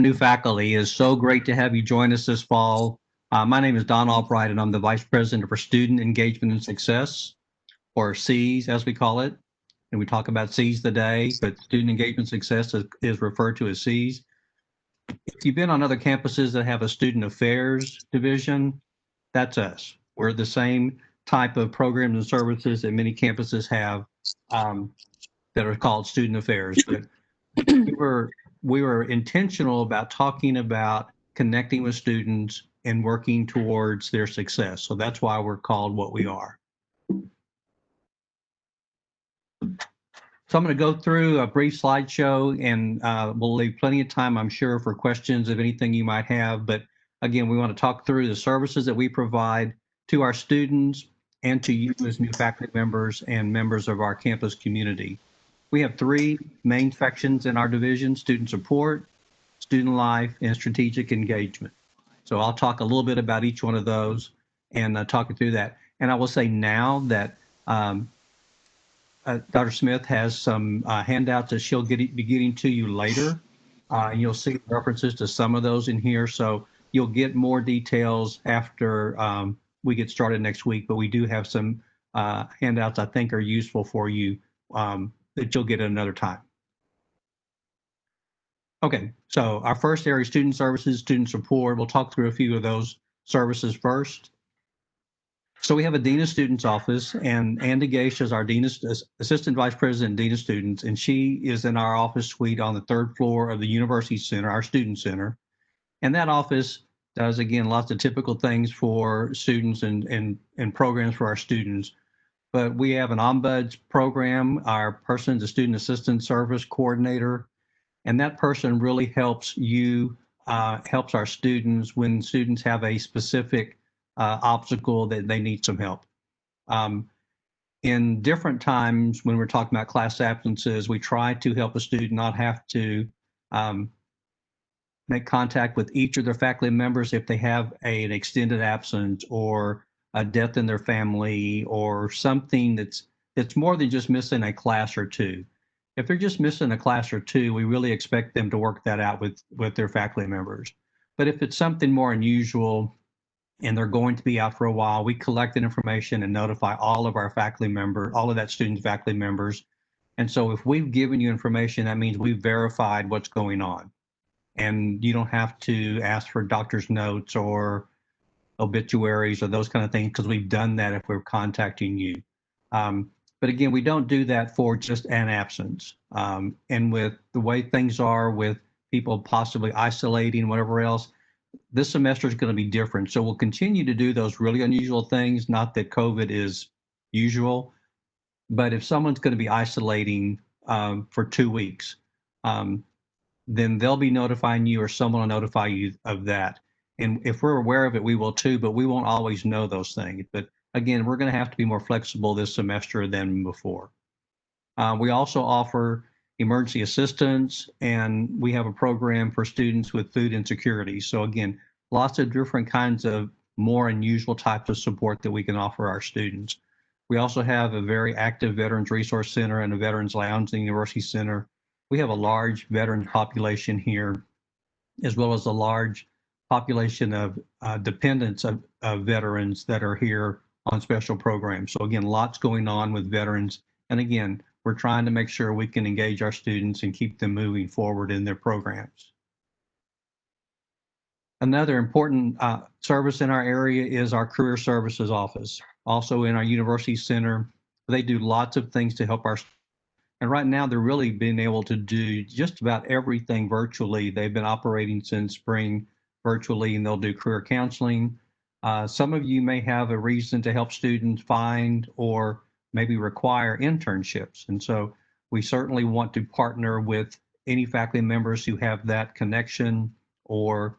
new faculty. It is so great to have you join us this fall. My name is Don Albright, and I'm the Vice President for Student Engagement and Success, or SEAS as we call it. And we talk about SEAS today, but Student Engagement Success is referred to as SEAS. If you've been on other campuses that have a Student Affairs division, that's us. We're the same type of programs and services that many campuses have um, that are called Student Affairs. But we were we were intentional about talking about connecting with students and working towards their success. So that's why we're called what we are. So I'm going to go through a brief slideshow, and we'll leave plenty of time, I'm sure, for questions of anything you might have. But again, we want to talk through the services that we provide to our students and to you as new faculty members and members of our campus community. We have three main sections in our division: student support, student life, and strategic engagement. So I'll talk a little bit about each one of those and talk you through that. And I will say now that Dr. Smith has some handouts that she'll be getting to you later. You'll see references to some of those in here. So you'll get more details after we get started next week, but we do have some handouts I think are useful for you that you'll get at another time. Okay, so our first area, student services, student support. We'll talk through a few of those services first. So we have a Dean of Students office, and Andy Gaish is our Dean of, Assistant Vice President, Dean of Students, and she is in our office suite on the third floor of the University Center, our Student Center. And that office does, again, lots of typical things for students and programs for our students. But we have an ombuds program. Our person is a student assistance service coordinator, and that person really helps you, helps our students when students have a specific obstacle that they need some help. In different times when we're talking about class absences, we try to help a student not have to make contact with each of their faculty members if they have an extended absence or a death in their family or something that's more than just missing a class or two. If they're just missing a class or two, we really expect them to work that out with their faculty members. But if it's something more unusual and they're going to be out for a while, we collect that information and notify all of our faculty members, all of that student's faculty members. And so if we've given you information, that means we've verified what's going on. And you don't have to ask for doctor's notes or obituaries or those kind of things because we've done that if we're contacting you. But again, we don't do that for just an absence. And with the way things are with people possibly isolating, whatever else, this semester is going to be different. So we'll continue to do those really unusual things, not that COVID is usual, but if someone's going to be isolating for 2 weeks, then they'll be notifying you or someone will notify you of that. And if we're aware of it, we will too, but we won't always know those things. But again, we're going to have to be more flexible this semester than before. We also offer emergency assistance, and we have a program for students with food insecurity. So again, lots of different kinds of more unusual types of support that we can offer our students. We also have a very active Veterans Resource Center and a Veterans Lounge in the University Center. We have a large veterans population here, as well as a large population of dependents of veterans that are here on special programs. So again, lots going on with veterans. And again, we're trying to make sure we can engage our students and keep them moving forward in their programs. Another important service in our area is our Career Services Office. Also in our University Center, they do lots of things to help our, and right now they're really being able to do just about everything virtually. They've been operating since spring virtually, and they'll do career counseling. Some of you may have a reason to help students find or maybe require internships. And so we certainly want to partner with any faculty members who have that connection or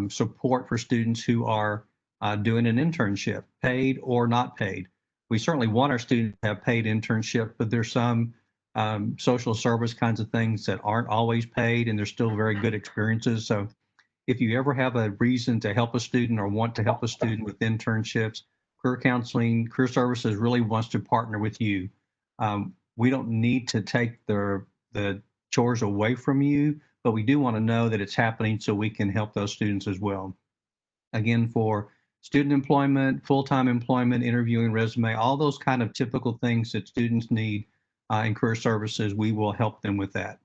support for students who are doing an internship, paid or not paid. We certainly want our students to have paid internship, but there's some social service kinds of things that aren't always paid, and they're still very good experiences. So if you ever have a reason to help a student or want to help a student with internships, career counseling, career services really wants to partner with you. We don't need to take the chores away from you, but we do want to know that it's happening so we can help those students as well. Again, for student employment, full-time employment, interviewing resume, all those kind of typical things that students need in career services, we will help them with that.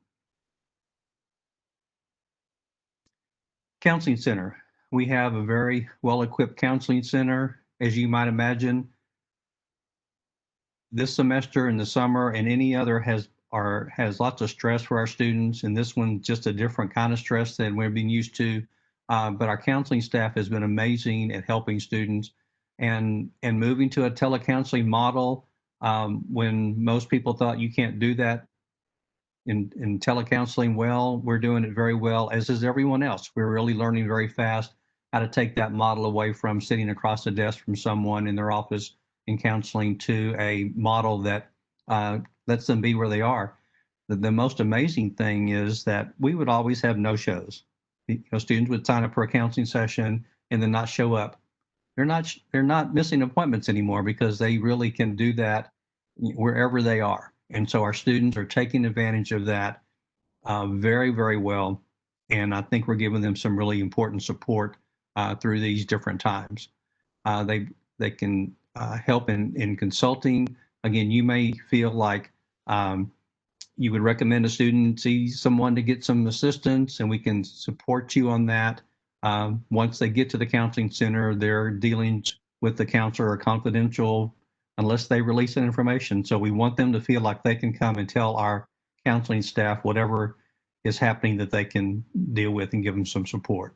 Counseling center. We have a very well-equipped counseling center. As you might imagine, this semester in the summer and any other has lots of stress for our students, and this one just a different kind of stress than we've been used to. But our counseling staff has been amazing at helping students and moving to a telecounseling model when most people thought you can't do that in telecounseling. Well, we're doing it very well, as is everyone else. We're really learning very fast how to take that model away from sitting across the desk from someone in their office in counseling to a model that lets them be where they are. The most amazing thing is that we would always have no-shows. Students would sign up for a counseling session and then not show up. They're not missing appointments anymore because they really can do that wherever they are. And so our students are taking advantage of that very, very well. And I think we're giving them some really important support through these different times. They can help in consulting. Again, you may feel like you would recommend a student see someone to get some assistance, and we can support you on that. Once they get to the counseling center, their dealings with the counselor are confidential unless they release that information. So we want them to feel like they can come and tell our counseling staff whatever is happening that they can deal with and give them some support.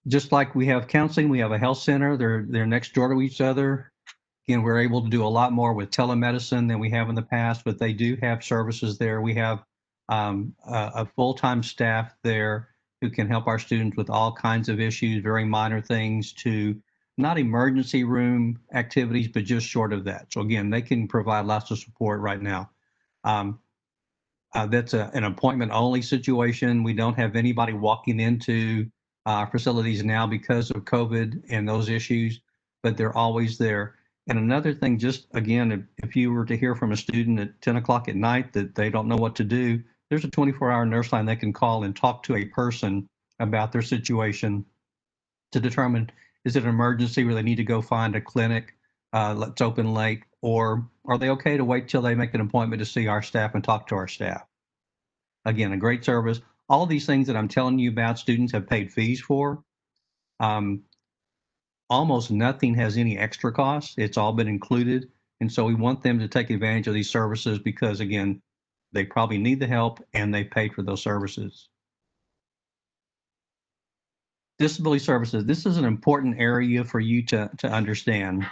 Just like we have counseling, we have a health center. They're next door to each other. Again, we're able to do a lot more with telemedicine than we have in the past, but they do have services there. We have a full-time staff there who can help our students with all kinds of issues, very minor things to not emergency room activities, but just short of that. So again, they can provide lots of support right now. That's an appointment only situation. We don't have anybody walking into our facilities now because of COVID and those issues, but they're always there. And another thing, just again, if you were to hear from a student at 10 o'clock at night that they don't know what to do, there's a 24-hour nurse line they can call and talk to a person about their situation to determine, is it an emergency where they need to go find a clinic that's open late, or are they okay to wait till they make an appointment to see our staff and talk to our staff? Again, a great service. All of these things that I'm telling you about, students have paid fees for. Almost nothing has any extra costs. It's all been included. And so we want them to take advantage of these services because, again, they probably need the help and they paid for those services. Disability services. This is an important area for you to understand.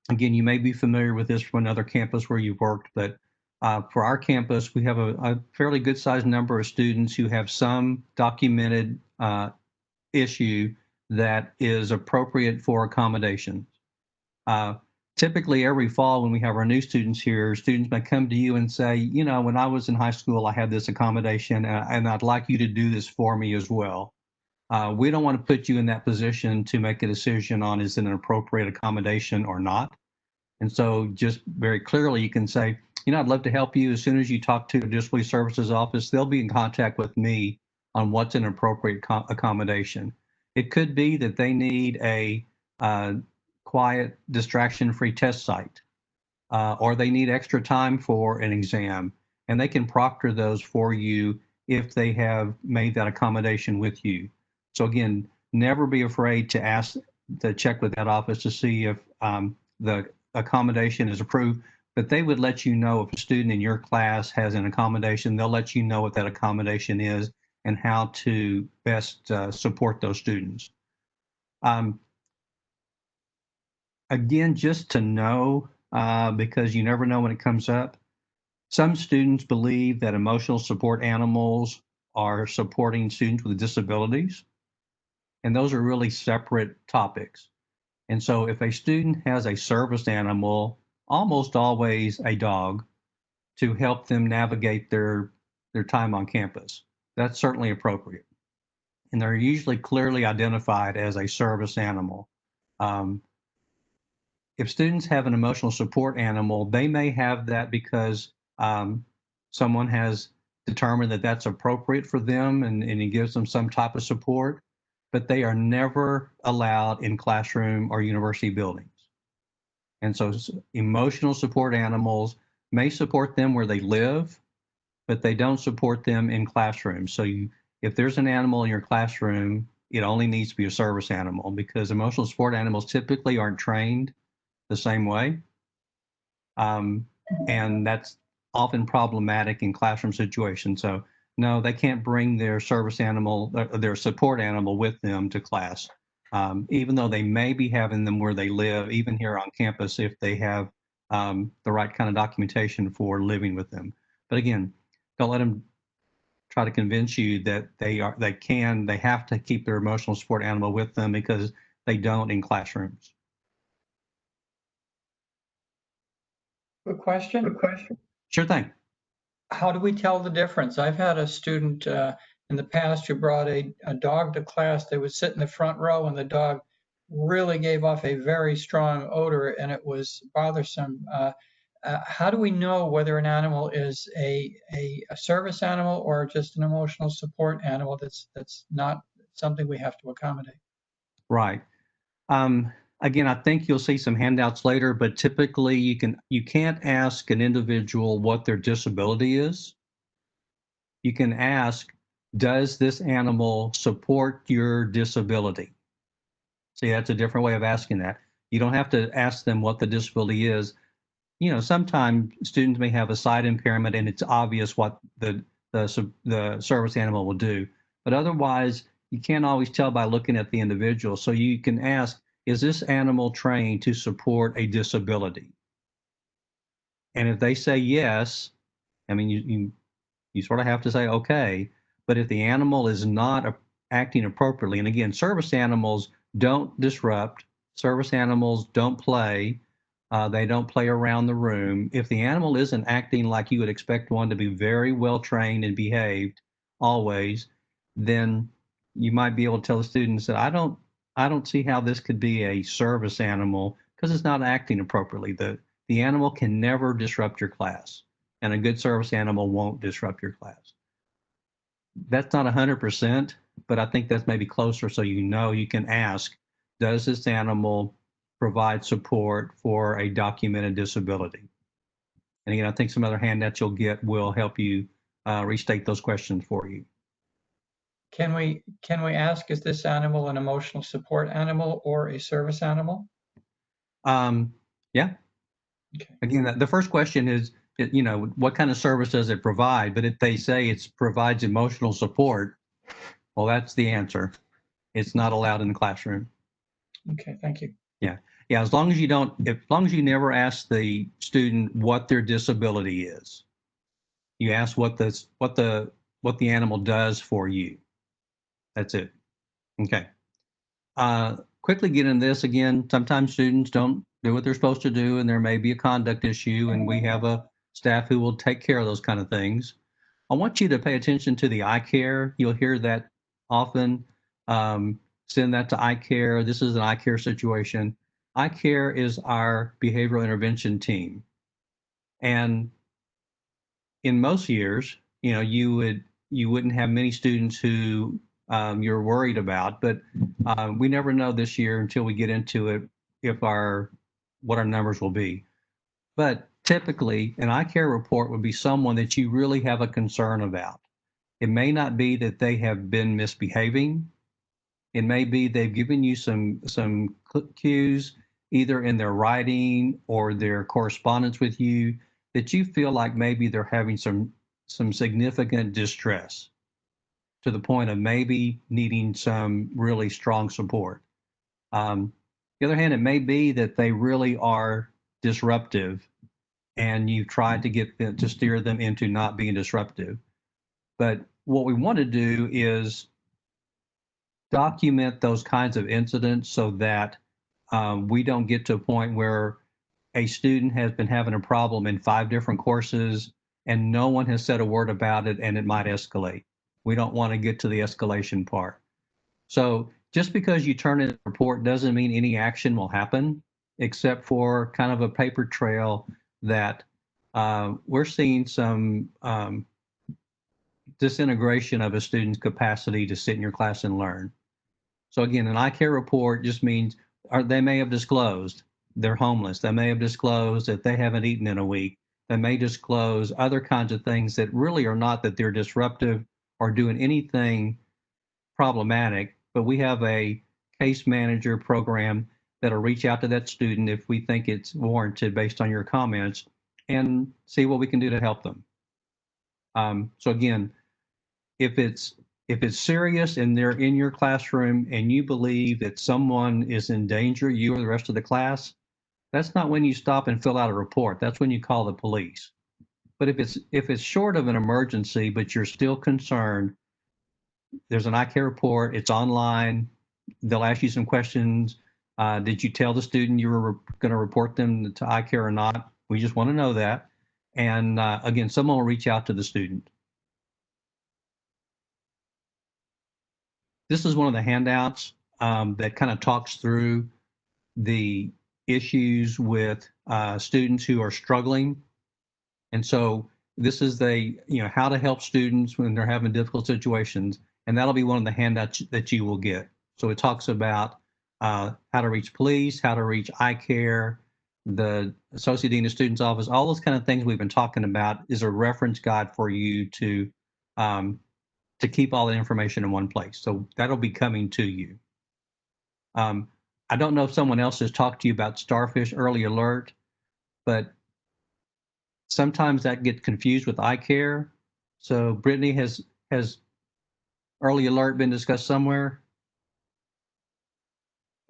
Again, you may be familiar with this from another campus where you've worked, but for our campus, we have a fairly good sized number of students who have some documented issue that is appropriate for accommodation. Typically every fall when we have our new students here, students may come to you and say, you know, when I was in high school, I had this accommodation and I'd like you to do this for me as well. We don't want to put you in that position to make a decision on is it an appropriate accommodation or not. And so just very clearly you can say, you know, I'd love to help you. As soon as you talk to the Disability Services Office, they'll be in contact with me on what's an appropriate accommodation. It could be that they need a quiet, distraction-free test site, or they need extra time for an exam, and they can proctor those for you if they have made that accommodation with you. So again, never be afraid to ask to check with that office to see if the accommodation is approved, but they would let you know if a student in your class has an accommodation. They'll let you know what that accommodation is and how to best support those students. Again, just to know, because you never know when it comes up, some students believe that emotional support animals are supporting students with disabilities, and those are really separate topics. And so if a student has a service animal, almost always a dog, to help them navigate their time on campus, that's certainly appropriate. And they're usually clearly identified as a service animal. If students have an emotional support animal, they may have that because um, someone has determined that that's appropriate for them and it gives them some type of support, but they are never allowed in classroom or university buildings. And so emotional support animals may support them where they live, but they don't support them in classrooms. So if there's an animal in your classroom, it only needs to be a service animal because emotional support animals typically aren't trained the same way. And that's often problematic in classroom situations. So no, they can't bring their service animal, their support animal with them to class. Even though they may be having them where they live, even here on campus, if they have the right kind of documentation for living with them. But again, don't let them try to convince you that they have to keep their emotional support animal with them because they don't in classrooms. Good question. Good question. Sure thing. How do we tell the difference? I've had a student in the past who brought a dog to class. They would sit in the front row and the dog really gave off a very strong odor and it was bothersome. How do we know whether an animal is a service animal or just an emotional support animal that's not something we have to accommodate? Right. Again, I think you'll see some handouts later, but typically you can't ask an individual what their disability is. You can ask, does this animal support your disability? See, that's a different way of asking that. You don't have to ask them what the disability is. You know, sometimes students may have a sight impairment and it's obvious what the service animal will do. But otherwise, you can't always tell by looking at the individual. So you can ask, is this animal trained to support a disability? And if they say yes, I mean, you sort of have to say, okay. But if the animal is not acting appropriately, and again, service animals don't disrupt, service animals don't play, they don't play around the room. If the animal isn't acting like you would expect one to be very well trained and behaved always, then you might be able to tell the students that I don't see how this could be a service animal because it's not acting appropriately. The animal can never disrupt your class, and a good service animal won't disrupt your class. That's not 100%, but I think that's maybe closer so you know you can ask, does this animal provide support for a documented disability? And again, I think some other handouts you'll get will help you restate those questions for you. Can we ask, is this animal an emotional support animal or a service animal? Yeah. Okay. Again, the first question is, you know, what kind of service does it provide? But if they say it provides emotional support, well, that's the answer. It's not allowed in the classroom. Okay, thank you. Yeah. Yeah. As long as you don't, as long as you never ask the student what their disability is, you ask what the animal does for you. That's it. Okay. Quickly get in this again. Sometimes students don't do what they're supposed to do, and there may be a conduct issue, and we have a staff who will take care of those kind of things. I want you to pay attention to the eye care. You'll hear that often. Send that to eye care. This is an eye care situation. Eye care is our behavioral intervention team. And in most years, you know, you wouldn't have many students who you're worried about, but we never know this year until we get into it if what our numbers will be. But typically, an eye care report would be someone that you really have a concern about. It may not be that they have been misbehaving. It may be they've given you some cues, either in their writing or their correspondence with you, that you feel like maybe they're having some significant distress to the point of maybe needing some really strong support. The other hand, it may be that they really are disruptive and you've tried to get them to steer them into not being disruptive. But what we want to do is document those kinds of incidents so that we don't get to a point where a student has been having a problem in 5 different courses and no one has said a word about it and it might escalate. We don't want to get to the escalation part. So just because you turn in a report doesn't mean any action will happen, except for kind of a paper trail that we're seeing some disintegration of a student's capacity to sit in your class and learn. So again, an eye care report just means they may have disclosed they're homeless. They may have disclosed that they haven't eaten in a week. They may disclose other kinds of things that really are not that they're disruptive or doing anything problematic, but we have a case manager program that'll reach out to that student if we think it's warranted based on your comments and see what we can do to help them. So again, if it's serious and they're in your classroom and you believe that someone is in danger, you or the rest of the class, that's not when you stop and fill out a report. That's when you call the police. But if it's short of an emergency, but you're still concerned, there's an eye care report. It's online. They'll ask you some questions. Did you tell the student you were going to report them to eye care or not? We just want to know that. And again, someone will reach out to the student. This is one of the handouts that kind of talks through the issues with students who are struggling. And so this is how to help students when they're having difficult situations. And that'll be one of the handouts that you will get. So it talks about how to reach police, how to reach eye care, the Associate Dean of Students Office, all those kind of things we've been talking about is a reference guide for you to keep all the information in one place. So that'll be coming to you. I don't know if someone else has talked to you about Starfish Early Alert, but sometimes that gets confused with eye care. So Brittany, has Early Alert been discussed somewhere?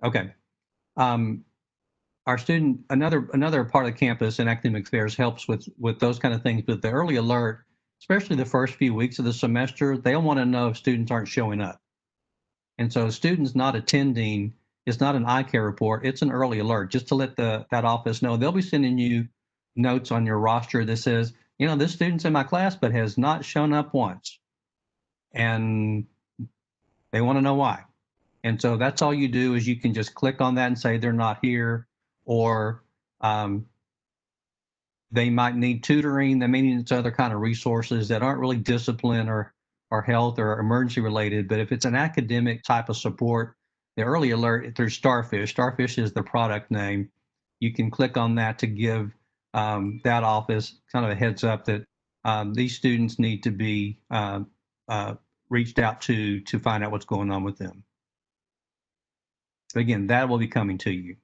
Okay. Our student, another part of campus and academic affairs helps with those kind of things, but the Early Alert, especially the first few weeks of the semester, they'll want to know if students aren't showing up. And so students not attending is not an eye care report, it's an early alert, just to let that office know. They'll be sending you notes on your roster that says, this student's in my class but has not shown up once. And they want to know why. And so that's all you do is you can just click on that and say they're not here, or they might need tutoring, they may need other kind of resources that aren't really discipline or health or emergency related. But if it's an academic type of support, the early alert through Starfish, Starfish is the product name. You can click on that to give that office kind of a heads up that these students need to be reached out to find out what's going on with them. But again, that will be coming to you.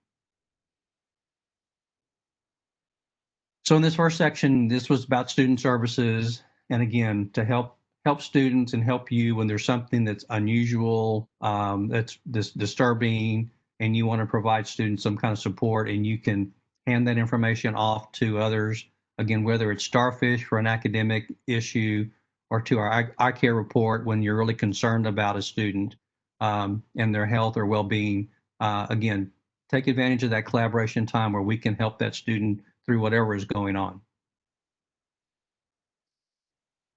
So in this first section, this was about student services. And again, to help students and help you when there's something that's unusual, that's disturbing, and you want to provide students some kind of support, and you can hand that information off to others. Again, whether it's Starfish for an academic issue or to our eye care report when you're really concerned about a student and their health or well-being. Again, take advantage of that collaboration time where we can help that student through whatever is going on.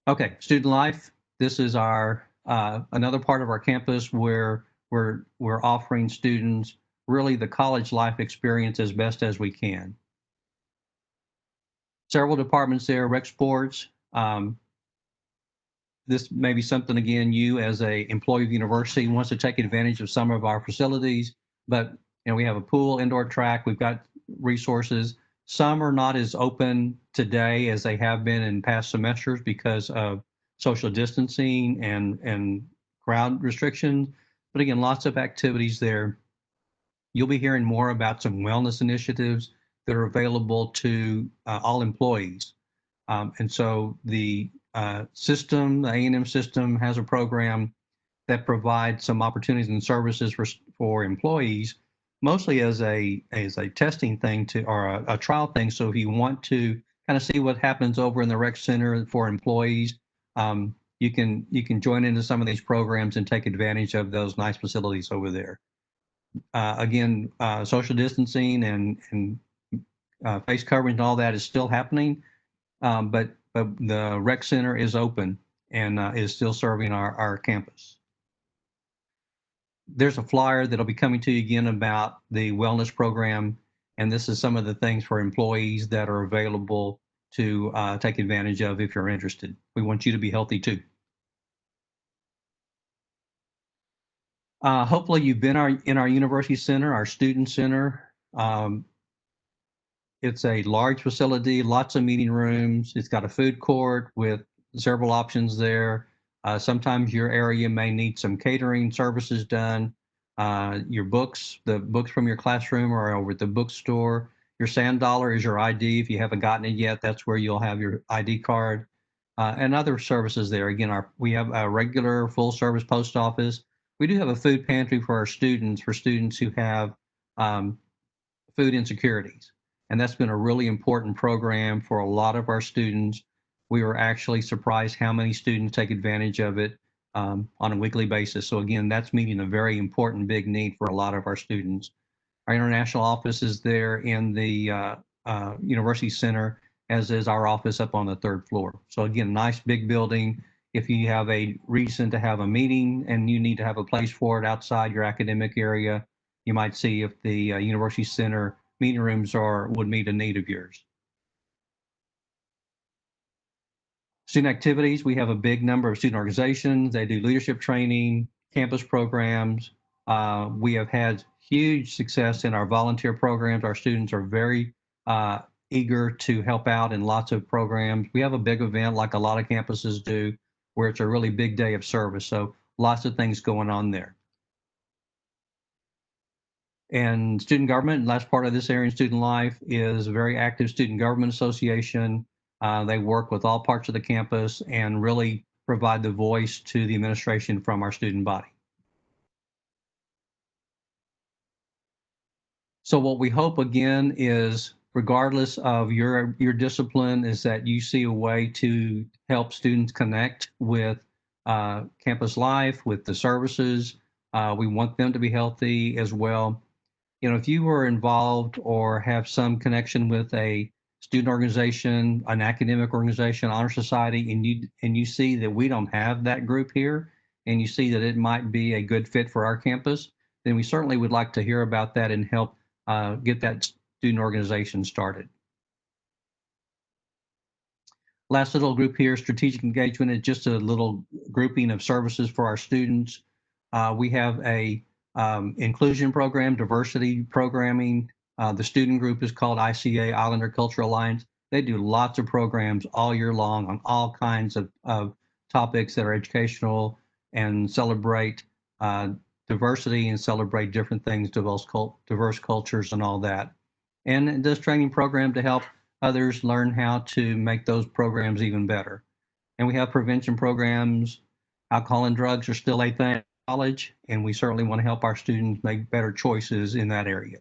Okay, student life. This is our another part of our campus where we're offering students really the college life experience as best as we can. Several departments there, rec sports. This may be something, again, you as a employee of the university wants to take advantage of some of our facilities, but we have a pool, indoor track, we've got resources. Some are not as open today as they have been in past semesters because of social distancing and crowd restrictions. But again, lots of activities there. You'll be hearing more about some wellness initiatives that are available to all employees. And so the system, the A&M system, has a program that provides some opportunities and services for employees, mostly as a testing thing or a trial thing. So if you want to kind of see what happens over in the rec center for employees, you can join into some of these programs and take advantage of those nice facilities over there. Again, social distancing and face covering and all that is still happening, but the rec center is open and is still serving our campus. There's a flyer that'll be coming to you again about the wellness program, and this is some of the things for employees that are available to take advantage of if you're interested. We want you to be healthy too. Hopefully you've been in our university center, our student center. It's a large facility, lots of meeting rooms. It's got a food court with several options there. Sometimes your area may need some catering services done. Your books, the books from your classroom are over at the bookstore. Your sand dollar is your ID. If you haven't gotten it yet, that's where you'll have your ID card. And other services there. Again, we have a regular full service post office. We do have a food pantry for students who have food insecurities. And that's been a really important program for a lot of our students. We were actually surprised how many students take advantage of it on a weekly basis. So again, that's meeting a very important big need for a lot of our students. Our international office is there in the University Center, as is our office up on the third floor. So again, nice big building. If you have a reason to have a meeting and you need to have a place for it outside your academic area, you might see if the University Center meeting rooms would meet a need of yours. Student activities, we have a big number of student organizations. They do leadership training, campus programs. We have had huge success in our volunteer programs. Our students are very eager to help out in lots of programs. We have a big event like a lot of campuses do, where it's a really big day of service. So lots of things going on there. And student government, last part of this area in student life, is a very active student government association. They work with all parts of the campus and really provide the voice to the administration from our student body. So what we hope again is, regardless of your discipline, is that you see a way to help students connect with campus life, with the services. We want them to be healthy as well. You know, if you were involved or have some connection with a student organization, an academic organization, honor society, and you see that we don't have that group here, and you see that it might be a good fit for our campus, then we certainly would like to hear about that and help get that student organization started. Last little group here, strategic engagement, is just a little grouping of services for our students. We have a inclusion program, diversity programming. The student group is called ICA, Islander Cultural Alliance. They do lots of programs all year long on all kinds of topics that are educational and celebrate diversity and celebrate different things, diverse cultures and all that. And it does training program to help others learn how to make those programs even better. And we have prevention programs. Alcohol and drugs are still a thing in college, and we certainly want to help our students make better choices in that area.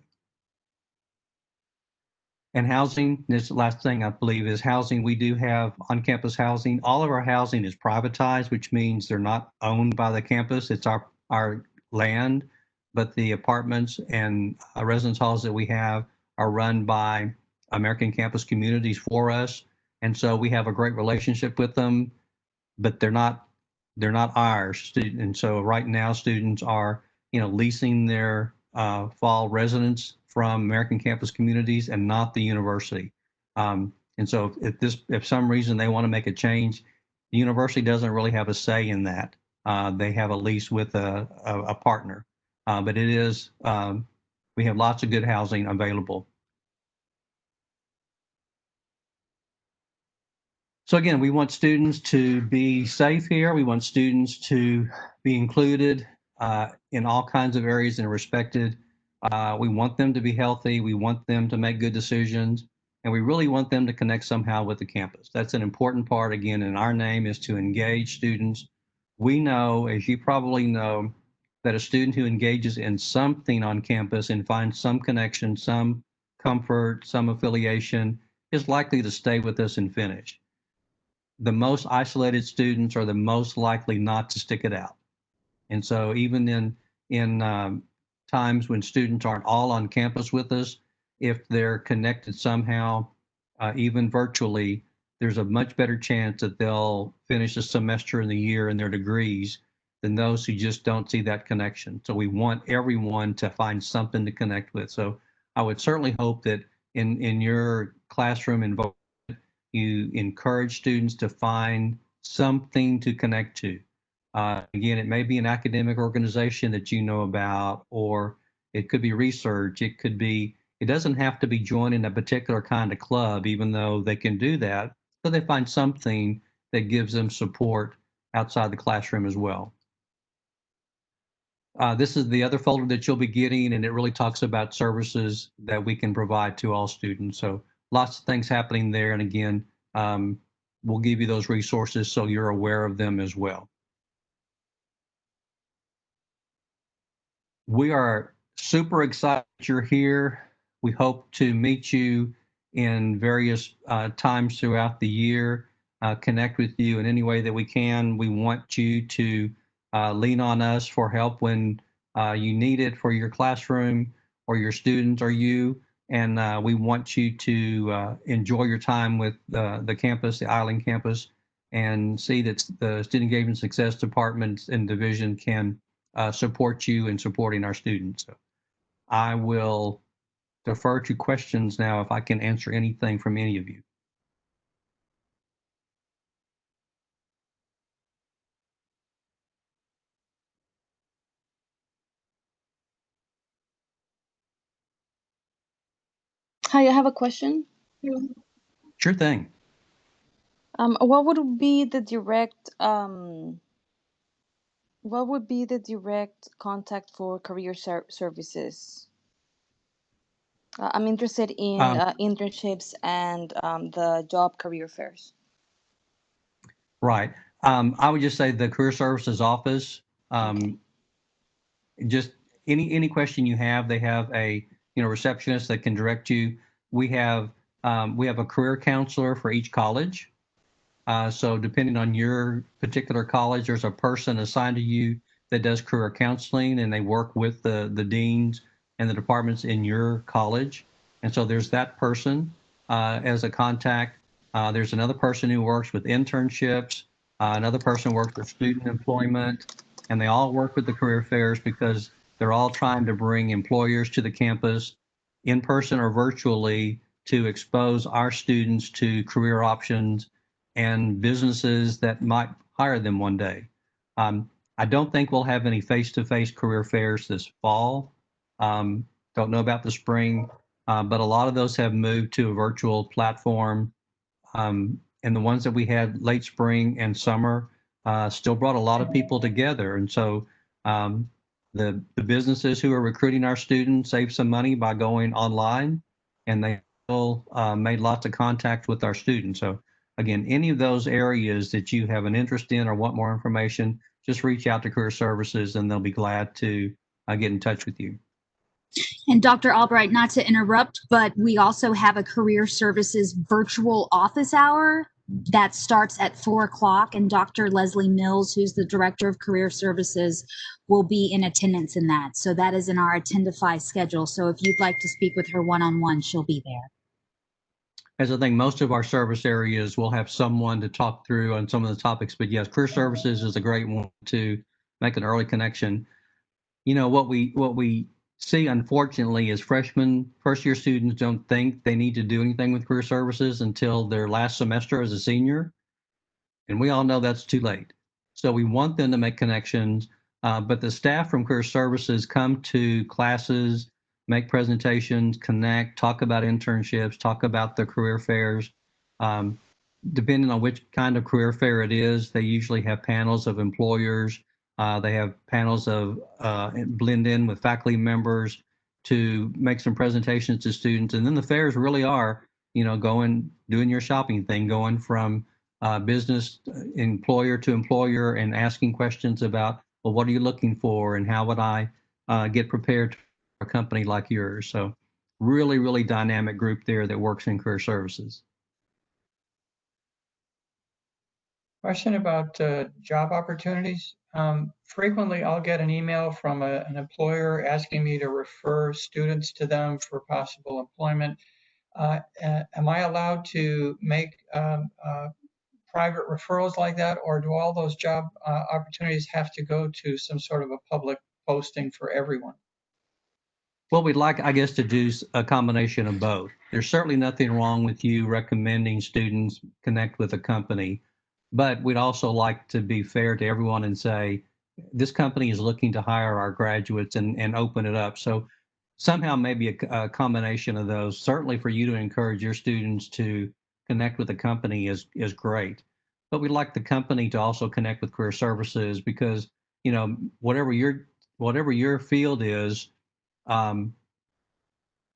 And housing, this last thing I believe is housing. We do have on-campus housing. All of our housing is privatized, which means they're not owned by the campus. It's our land, but the apartments and residence halls that we have are run by American Campus Communities for us. And so we have a great relationship with them, but they're not ours. And so right now students are, leasing their fall residence from American Campus Communities and not the university. And so if some reason they want to make a change, the university doesn't really have a say in that. They have a lease with a partner, but it is, we have lots of good housing available. So again, we want students to be safe here. We want students to be included in all kinds of areas and respected. We want them to be healthy. We want them to make good decisions. And we really want them to connect somehow with the campus. That's an important part, again, in our name, is to engage students. We know, as you probably know, that a student who engages in something on campus and finds some connection, some comfort, some affiliation, is likely to stay with us and finish. The most isolated students are the most likely not to stick it out. And so even in times when students aren't all on campus with us, if they're connected somehow, even virtually, there's a much better chance that they'll finish a semester in the year in their degrees than those who just don't see that connection. So we want everyone to find something to connect with. So I would certainly hope that in your classroom environment, You encourage students to find something to connect to. Again, it may be an academic organization that you know about, or it could be research. It doesn't have to be joining a particular kind of club, even though they can do that. So they find something that gives them support outside the classroom as well. This is the other folder that you'll be getting, and it really talks about services that we can provide to all students. So lots of things happening there. And again, we'll give you those resources so you're aware of them as well. We are super excited that you're here. We hope to meet you in various times throughout the year, connect with you in any way that we can. We want you to lean on us for help when you need it for your classroom or your students or you. And we want you to enjoy your time with the campus, the Island campus, and see that the Student Engagement Success Departments and Division can support you in supporting our students. So I will defer to questions now if I can answer anything from any of you. Hi, I have a question. Sure thing. What would be the direct contact for career services? I'm interested in Um, internships and the job career fairs. right. I would just say the Career Services Office. Okay. Just any question you have, they have a receptionist that can direct you. We have a career counselor for each college. So depending on your particular college, there's a person assigned to you that does career counseling, and they work with the deans and the departments in your college. And so there's that person as a contact. There's another person who works with internships. Another person works with student employment, and they all work with the career fairs because they're all trying to bring employers to the campus in person or virtually to expose our students to career options and businesses that might hire them one day. I don't think we'll have any face-to-face career fairs this fall. Don't know about the spring, but a lot of those have moved to a virtual platform. And the ones that we had late spring and summer still brought a lot of people together. And so um, the businesses who are recruiting our students saved some money by going online, and they still made lots of contact with our students. So again, any of those areas that you have an interest in or want more information, just reach out to Career Services and they'll be glad to get in touch with you. And Dr. Albright, not to interrupt, but we also have a career services virtual office hour that starts at 4 o'clock, and Dr. Leslie Mills, who's the director of career services, will be in attendance in that. So that is in our Attendify schedule. So if you'd like to speak with her one-on-one, she'll be there. As I think most of our service areas will have someone to talk through on some of the topics, but yes, career services is a great one to make an early connection. What we see, unfortunately, is freshmen, first year students don't think they need to do anything with career services until their last semester as a senior. And we all know that's too late. So we want them to make connections. But the staff from career services come to classes, make presentations, connect, talk about internships, talk about the career fairs. Um, Depending on which kind of career fair it is, they usually have panels of employers. They have panels of blend in with faculty members to make some presentations to students. And then the fairs really are, doing your shopping thing, going from business employer to employer and asking questions about, well, what are you looking for and how would I get prepared for a company like yours? So really, really dynamic group there that works in career services. Question about job opportunities. Frequently, I'll get an email from an employer asking me to refer students to them for possible employment. Am I allowed to make private referrals like that, or do all those job opportunities have to go to some sort of a public posting for everyone? Well, we'd like, I guess, to do a combination of both. There's certainly nothing wrong with you recommending students connect with a company, but we'd also like to be fair to everyone and say, this company is looking to hire our graduates and open it up. So somehow maybe a combination of those, certainly for you to encourage your students to connect with the company is great. But we'd like the company to also connect with career services because, you know, whatever your field is, um,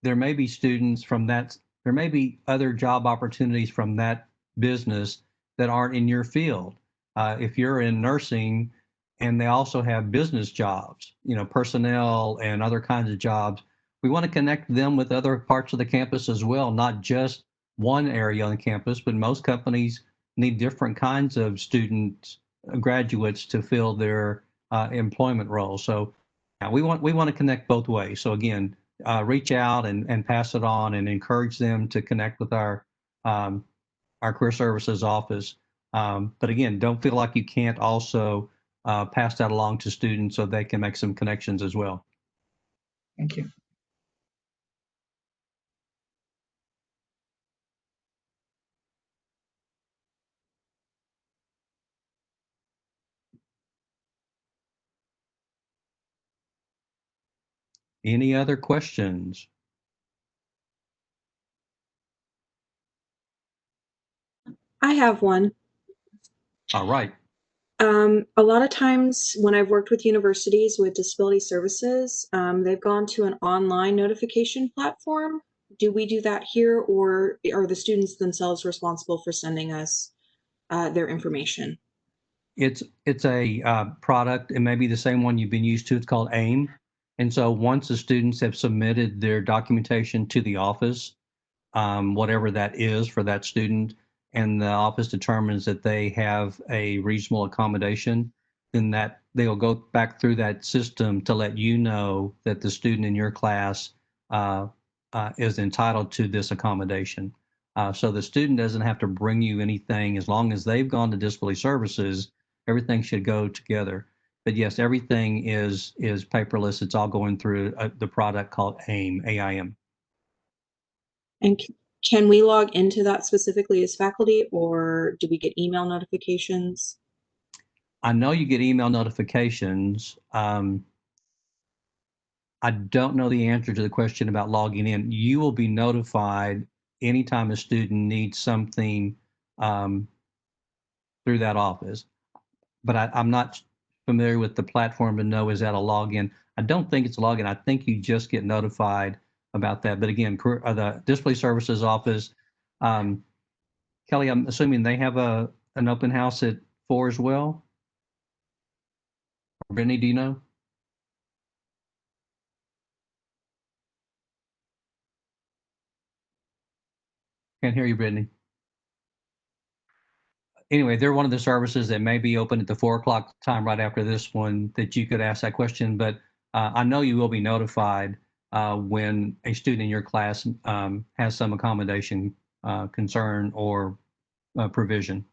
there may be students from that, there may be other job opportunities from that business that aren't in your field. If you're in nursing and they also have business jobs, you know, personnel and other kinds of jobs, we want to connect them with other parts of the campus as well, not just one area on the campus, but most companies need different kinds of students, graduates to fill their employment roles. So yeah, we want to connect both ways. So again, reach out and pass it on and encourage them to connect with um, our career services office. But again, don't feel like you can't also pass that along to students so they can make some connections as well. Thank you. Any other questions? I have one. All right. A lot of times when I've worked with universities with disability services, they've gone to an online notification platform. Do we do that here, or are the students themselves responsible for sending us their information? It's a product. It may be the same one you've been used to. It's called AIM. And so once the students have submitted their documentation to the office, whatever that is for that student, and the office determines that they have a reasonable accommodation, then that they'll go back through that system to let you know that the student in your class is entitled to this accommodation. So the student doesn't have to bring you anything as long as they've gone to disability services. Everything should go together. But yes, everything is paperless. It's all going through the product called AIM, AIM. And can we log into that specifically as faculty, or do we get email notifications? I know you get email notifications. I don't know the answer to the question about logging in. You will be notified anytime a student needs something um, through that office. But I'm not familiar with the platform to know, is that a login? I don't think it's a login. I think you just get notified about that. But again, the Disability Services Office, um, Kelly, I'm assuming they have an open house at 4 as well? Brittany, do you know? Can't hear you, Brittany. Anyway, they're one of the services that may be open at the 4 o'clock time right after this one that you could ask that question. But I know you will be notified when a student in your class has some accommodation concern or provision.